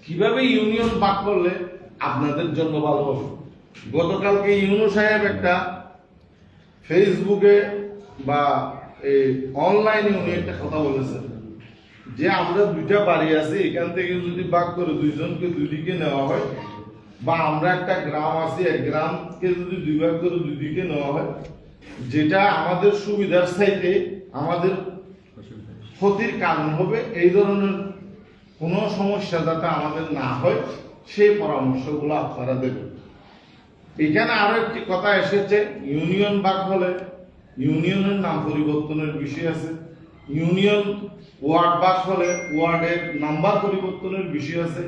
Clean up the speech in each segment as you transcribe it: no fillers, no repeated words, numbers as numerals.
কিভাবে ইউনিয়ন ভাগ করলে আপনাদের জন্য ভালো হবে। গতকালকে ইউনূস সাহেব একটা ফেসবুকে বা অনলাইনে উনি একটা কথা বলেছেন যে আমরা দুইটা বাড়ি আছে, এখান থেকে যদি ভাগ করে দুইজনকে দুই দিকে নেওয়া হয়, বা আমরা একটা গ্রাম আছে, এক গ্রামকে যদি দুই ভাগ করে দুই দিকে নেওয়া হয়, যেটা আমাদের সুবিধার চাইতে আমাদের ক্ষতির কারণ হবে, এই ধরনের কোনো সমস্যা যাতে আমাদের না হয় সেই পরামর্শগুলো আপনারা দেবেন। এখানে আরো একটি কথা এসেছে, ইউনিয়ন ভাগ হলে ইউনিয়নের নাম পরিবর্তনের বিষয় আছে, ইউনিয়ন ওয়ার্ড ভাগ হলে ওয়ার্ডের নাম্বার পরিবর্তনের বিষয় আছে,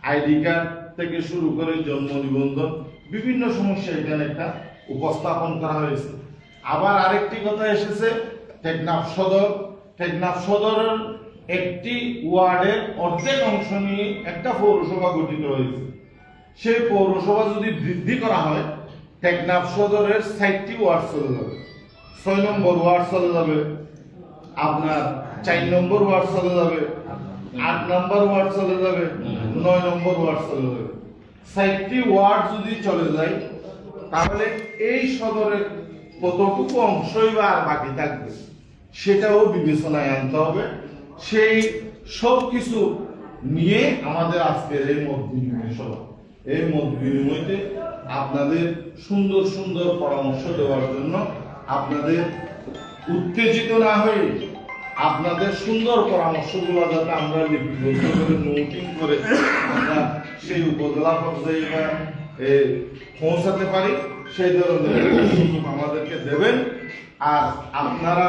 আইডি কার্ড থেকে শুরু করে জন্ম নিবন্ধন, বিভিন্ন সমস্যা এখানে একটা উপস্থাপন করা হয়েছে। আবার আরেকটি কথা এসেছে, টেকনাফ সদরের একটি ওয়ার্ডের অর্ধেক অংশ নিয়ে একটা পৌরসভা গঠিত হয়েছে। সেই পৌরসভা যদি বৃদ্ধি করা হয়, টেকনাফ সদরের 60টি ওয়ার্ড চলে যাবে, 6 নম্বর ওয়ার্ড চলে যাবে, আপনার 4 নম্বর ওয়ার্ড চলে যাবে, 8 নম্বর ওয়ার্ড চলে যাবে, 9 নম্বর ওয়ার্ড চলে যাবে। 60টি ওয়ার্ড যদি চলে যায়, তাহলে এই সদরের কতটুকু অংশই বা আর বাকি থাকবে সেটাও বিবেচনায় আনতে হবে। সেই সব কিছু নিয়ে আমাদের আজকের এই মত বিনিময় সভা। এই মত বিনিময়তে আপনাদের সুন্দর সুন্দর পরামর্শ দেওয়ার জন্য, আপনাদের উত্তেজিত না হয়ে আপনাদের সুন্দর পরামর্শগুলো যাতে আমরা লিপিবদ্ধ করে নোটিং করে আমরা সেই উপজেলা পর্যায়ে পৌঁছাতে পারি, সেই ধরনের সুযোগ আমাদেরকে দেবেন। আর আপনারা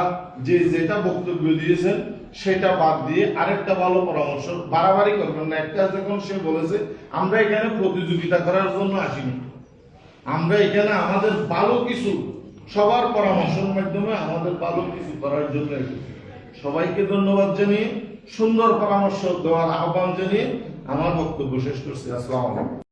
যেটা বক্তব্য দিয়েছেন সেটা বাদ দিয়ে আরেকটা ভালো পরামর্শ বাড়াবাড়ি করবেন না। একটা যখন সে বলেছে আমরা এখানে প্রতিযোগিতা করার জন্য আসিনি, আমরা এখানে আমাদের ভালো কিছু, সবার পরামর্শের মাধ্যমে আমাদের ভালো কিছু করার জন্য এসেছি। সবাইকে ধন্যবাদ জানিয়ে, সুন্দর পরামর্শ দেওয়ার আহ্বান জানিয়ে আমার বক্তব্য শেষ করছি। আসসালামু আলাইকুম।